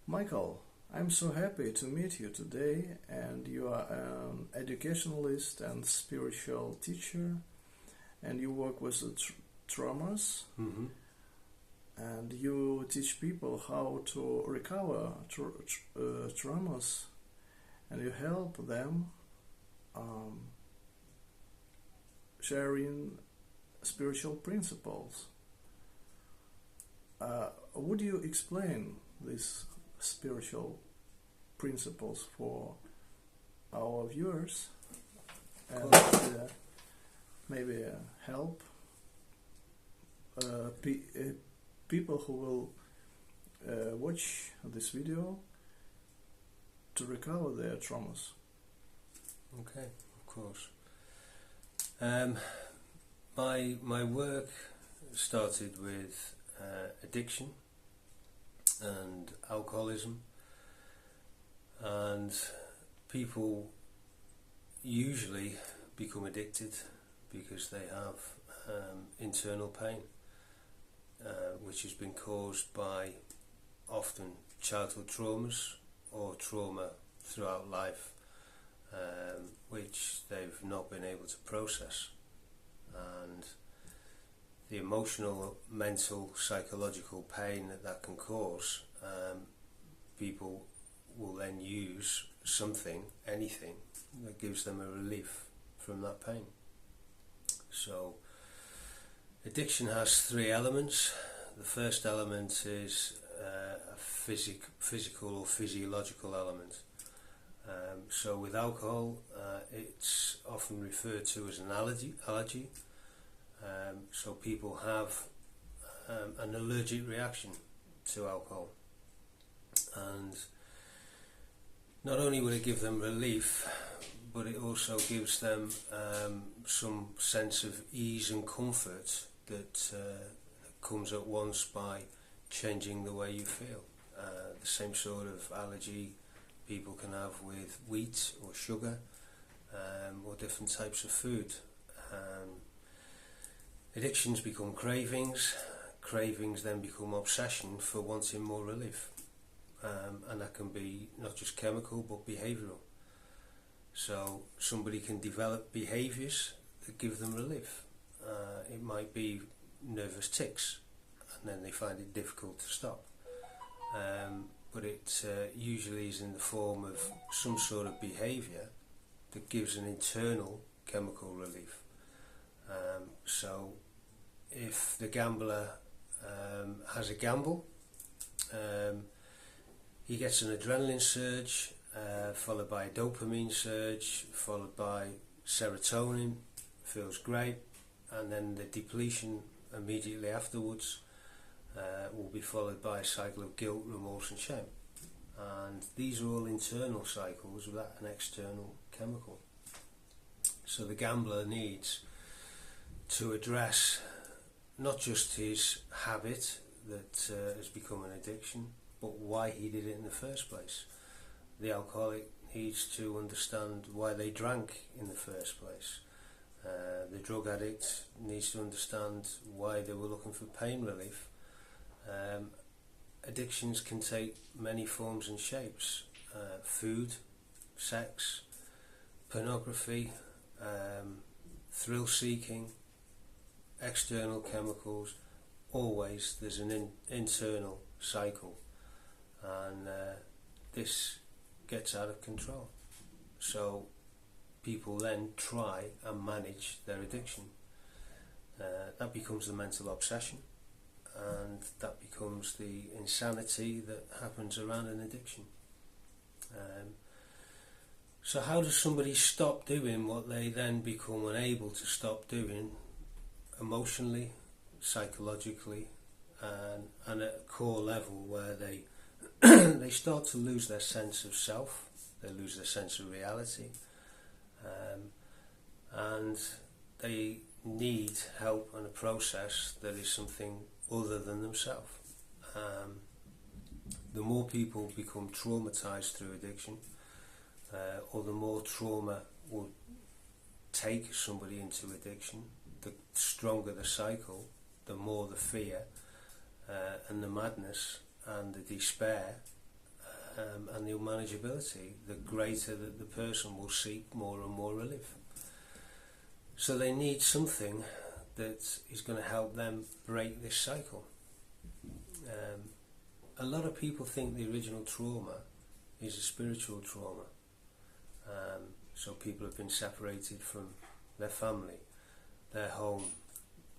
Michael, I'm so happy to meet you today, and you are an educationalist and spiritual teacher, and you work with the traumas, Hmm. and you teach people how to recover traumas, and you help them um, sharing spiritual principles. Would you explain these spiritual principles for our viewers and maybe help people who will watch this video to recover their traumas? Okay, of course. Um, my work started with addiction and alcoholism, and people usually become addicted because they have internal pain, which has been caused by often childhood traumas or trauma throughout life, which they've not been able to process. And the emotional, mental, psychological pain that can cause, people will then use something, anything, that gives them a relief from that pain. So addiction has three elements. The first element is a physical or physiological element. So with alcohol, it's often referred to as an allergy. So people have an allergic reaction to alcohol, and not only will it give them relief, but it also gives them some sense of ease and comfort that comes at once by changing the way you feel. The same sort of allergy people can have with wheat or sugar, or different types of food. Addictions become cravings then become obsession for wanting more relief, and that can be not just chemical but behavioural. So somebody can develop behaviours that give them relief. It might be nervous tics, and then they find it difficult to stop, but it usually is in the form of some sort of behaviour that gives an internal chemical relief. So if the gambler has a gamble, he gets an adrenaline surge, followed by a dopamine surge, followed by serotonin, feels great, and then the depletion immediately afterwards will be followed by a cycle of guilt, remorse and shame. And these are all internal cycles without an external chemical. So the gambler needs to address not just his habit that has become an addiction, but why he did it in the first place. The alcoholic needs to understand why they drank in the first place. The drug addict needs to understand why they were looking for pain relief. Addictions can take many forms and shapes. Food, sex, pornography, thrill seeking, external chemicals. Always there's an internal cycle, and this gets out of control. So people then try and manage their addiction. That becomes the mental obsession, and that becomes the insanity that happens around an addiction. So how does somebody stop doing what they then become unable to stop doing emotionally, psychologically, and at a core level where they they start to lose their sense of self, they lose their sense of reality, and they need help and a process that is something other than themselves. The more people become traumatized through addiction, or the more trauma will take somebody into addiction, the stronger the cycle, the more the fear and the madness and the despair and the unmanageability, the greater that the person will seek more and more relief. So they need something that is going to help them break this cycle. A lot of people think the original trauma is a spiritual trauma. So people have been separated from their family, their home,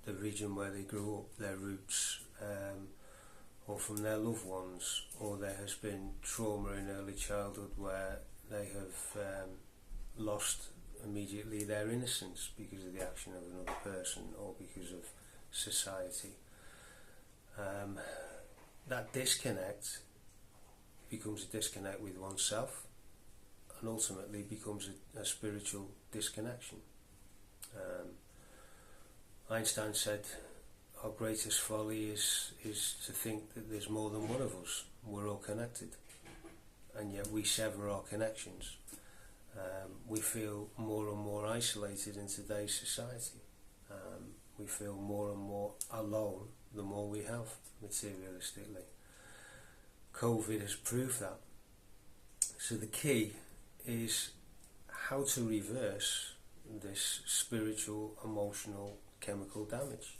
the region where they grew up, their roots, or from their loved ones, or there has been trauma in early childhood where they have lost immediately their innocence because of the action of another person or because of society. That disconnect becomes a disconnect with oneself and ultimately becomes a spiritual disconnection. Einstein said our greatest folly is to think that there's more than one of us. We're all connected, and yet we sever our connections. We feel more and more isolated in today's society. We feel more and more alone the more we have, materialistically. COVID has proved that. So the key is how to reverse this spiritual, emotional, chemical damage.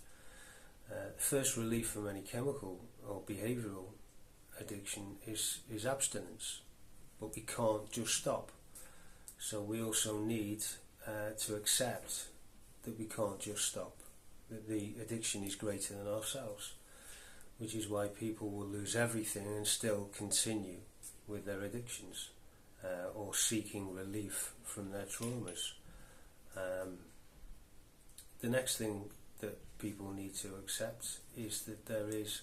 First relief from any chemical or behavioural addiction is abstinence, but we can't just stop. So we also need to accept that we can't just stop, that the addiction is greater than ourselves, which is why people will lose everything and still continue with their addictions or seeking relief from their traumas. The next thing that people need to accept is that there is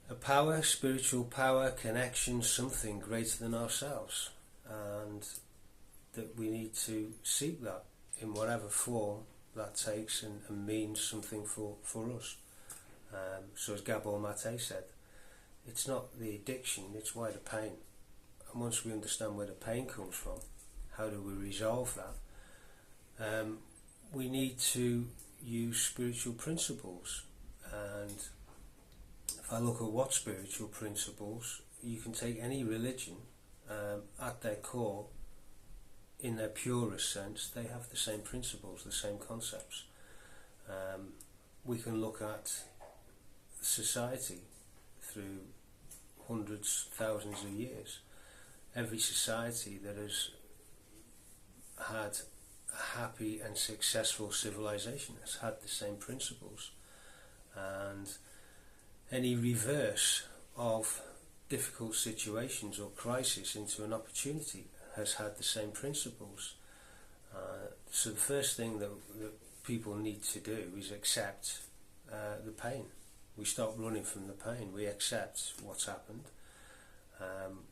a power, spiritual power, connection, something greater than ourselves, and that we need to seek that in whatever form that takes and means something for us. So as Gabor Mate said, it's not the addiction, it's why the pain. And once we understand where the pain comes from, how do we resolve that? We need to use spiritual principles. And if I look at what spiritual principles, you can take any religion, at their core, in their purest sense, they have the same principles, the same concepts. We can look at society through hundreds, thousands of years. Every society that has had a happy and successful civilization has had the same principles, and any reverse of difficult situations or crisis into an opportunity has had the same principles. So the first thing that people need to do is accept the pain. We stop running from the pain. We accept what's happened.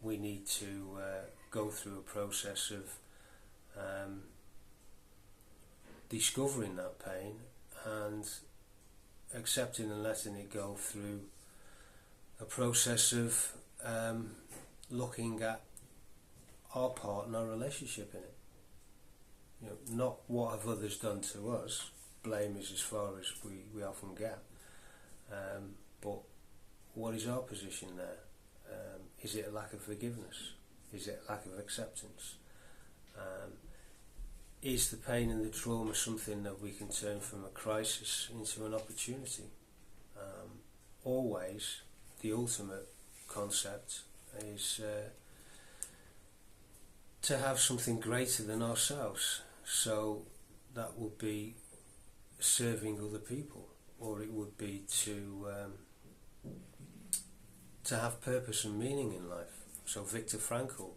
We need to go through a process of discovering that pain and accepting and letting it go through a process of looking at our part and our relationship in it. You know, not what have others done to us. Blame is as far as we often get. But what is our position there? Is it a lack of forgiveness? Is it a lack of acceptance? Is the pain and the trauma something that we can turn from a crisis into an opportunity? Always, the ultimate concept is to have something greater than ourselves. So that would be serving other people, or it would be to have purpose and meaning in life. So Viktor Frankl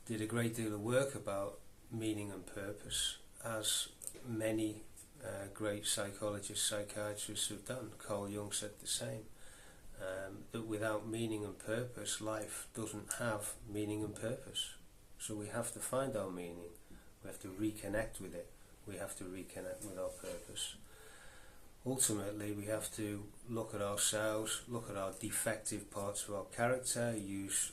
did a great deal of work about meaning and purpose, as many great psychologists, psychiatrists have done. Carl Jung said the same, that without meaning and purpose, life doesn't have meaning and purpose. So we have to find our meaning, we have to reconnect with it, we have to reconnect with our purpose. Ultimately, we have to look at ourselves, look at our defective parts of our character, use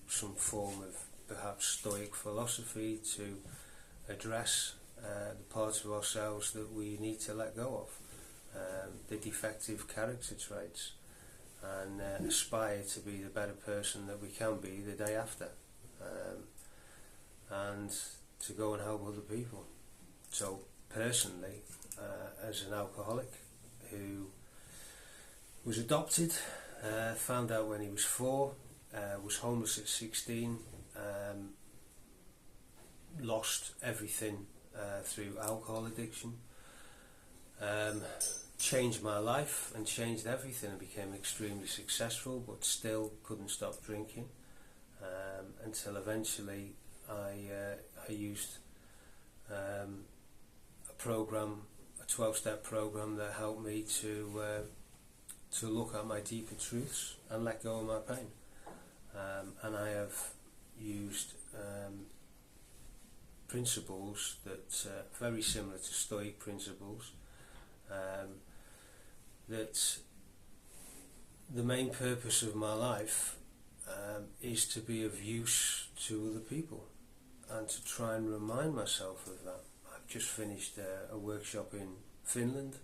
some form of perhaps Stoic philosophy to address the parts of ourselves that we need to let go of, the defective character traits, and aspire to be the better person that we can be the day after, and to go and help other people. So personally, as an alcoholic who was adopted, found out when he was 4, was homeless at 16, lost everything through alcohol addiction, changed my life and changed everything, and became extremely successful, but still couldn't stop drinking, until eventually I used a program, a 12-step program that helped me to look at my deeper truths and let go of my pain. And I have used principles that very similar to Stoic principles, that the main purpose of my life is to be of use to other people, and to try and remind myself of that. I've just finished a workshop in Finland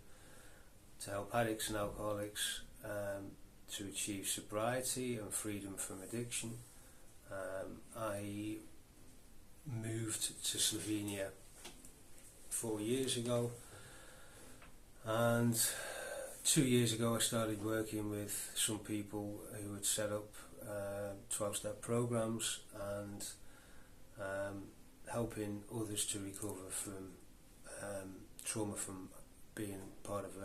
to help addicts and alcoholics to achieve sobriety and freedom from addiction. I moved to Slovenia 4 years ago, and 2 years ago I started working with some people who had set up 12-step programs, and helping others to recover from trauma from being part of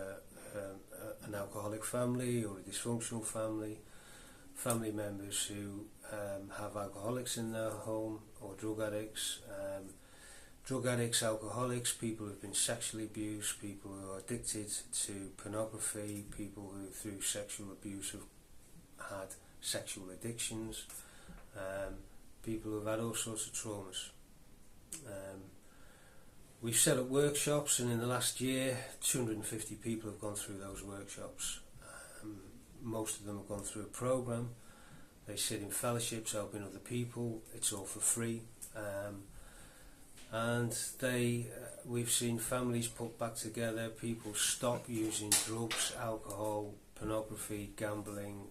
an alcoholic family or a dysfunctional family members who have alcoholics in their home, or drug addicts, alcoholics, people who have been sexually abused, people who are addicted to pornography, people who through sexual abuse have had sexual addictions, people who have had all sorts of traumas. We've set up workshops, and in the last year 250 people have gone through those workshops. Most of them have gone through a program. They sit in fellowships helping other people. It's all for free, and we've seen families put back together, people stop using drugs, alcohol, pornography, gambling,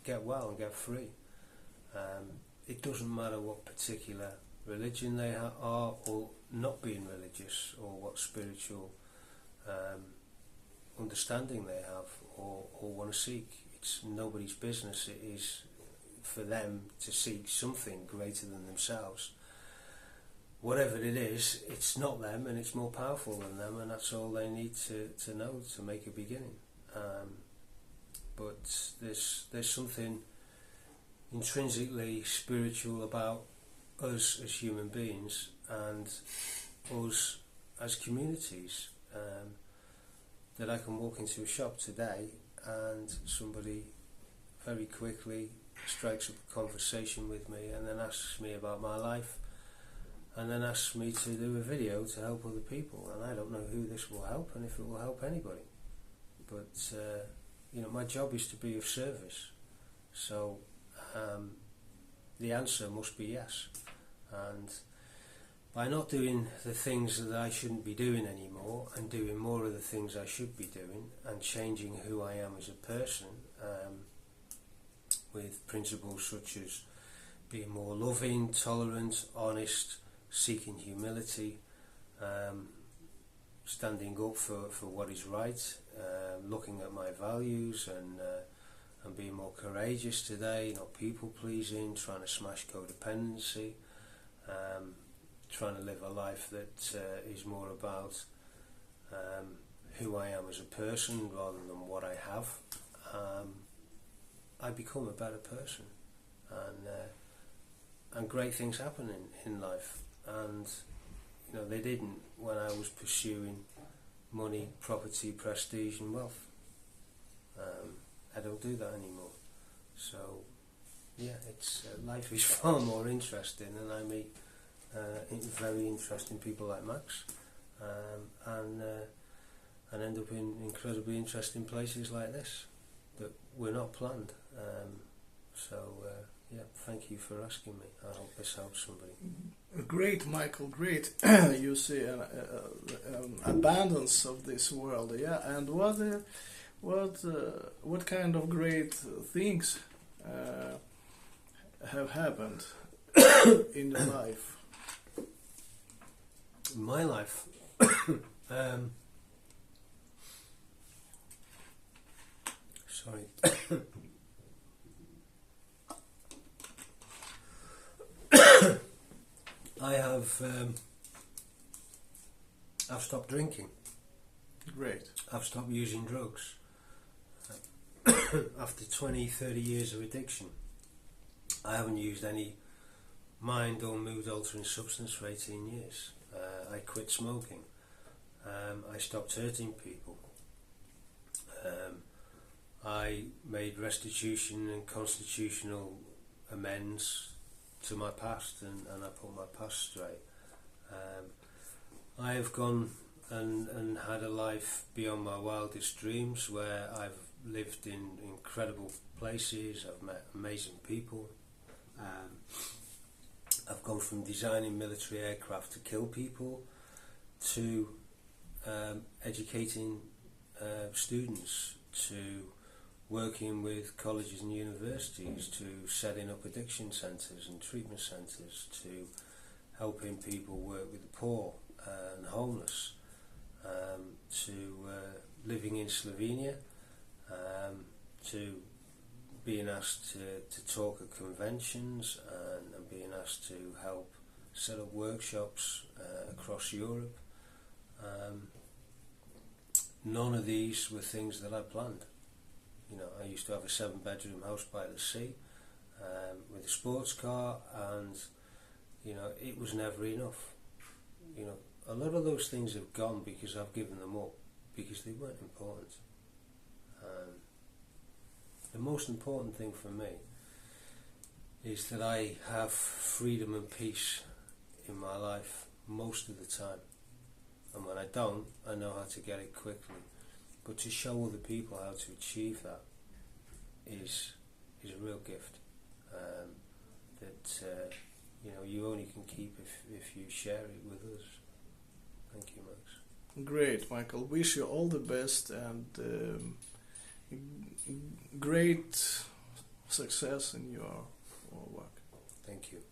get well and get free. It doesn't matter what particular religion they are, or not being religious, or what spiritual understanding they have or want to seek. It's nobody's business. It is for them to seek something greater than themselves. Whatever it is, it's not them, and it's more powerful than them, and that's all they need to know to make a beginning. But there's something intrinsically spiritual about us as human beings and us as communities, that I can walk into a shop today and somebody very quickly strikes up a conversation with me, and then asks me about my life, and then asks me to do a video to help other people, and I don't know who this will help and if it will help anybody, but my job is to be of service. So the answer must be yes. And by not doing the things that I shouldn't be doing anymore, and doing more of the things I should be doing, and changing who I am as a person, with principles such as being more loving, tolerant, honest, seeking humility, standing up for what is right, looking at my values, and being more courageous today, not people pleasing, trying to smash codependency, trying to live a life that is more about who I am as a person rather than what I have. I become a better person, and great things happen in life. And they didn't when I was pursuing money, property, prestige and wealth. I don't do that anymore. So yeah, it's life is far more interesting, and I meet very interesting people like Max, and end up in incredibly interesting places like this that were not planned. Yeah, thank you for asking me. I hope this helps somebody. Great, Michael, great. You see an abundance of this world, yeah. And What kind of great things have happened in your life? In my life, sorry. I've stopped drinking. Great. I've stopped using drugs. After 20, 30 years of addiction, I haven't used any mind or mood altering substance for 18 years. I quit smoking. I stopped hurting people. I made restitution and constitutional amends to my past, and I put my past straight. I have gone and had a life beyond my wildest dreams, where I've lived in incredible places, I've met amazing people. I've gone from designing military aircraft to kill people to educating students, to working with colleges and universities, to setting up addiction centres and treatment centres, to helping people work with the poor and homeless, to living in Slovenia, to being asked to talk at conventions and being asked to help set up workshops across Europe. None of these were things that I planned. You know, I used to have a 7-bedroom house by the sea with a sports car, and you know, it was never enough. You know, a lot of those things have gone because I've given them up, because they weren't important. The most important thing for me is that I have freedom and peace in my life most of the time, and when I don't, I know how to get it quickly. But to show other people how to achieve that is a real gift that you know, you only can keep if you share it with others. Thank you, Max. Great, Michael. Wish you all the best and great success in your work. Thank you.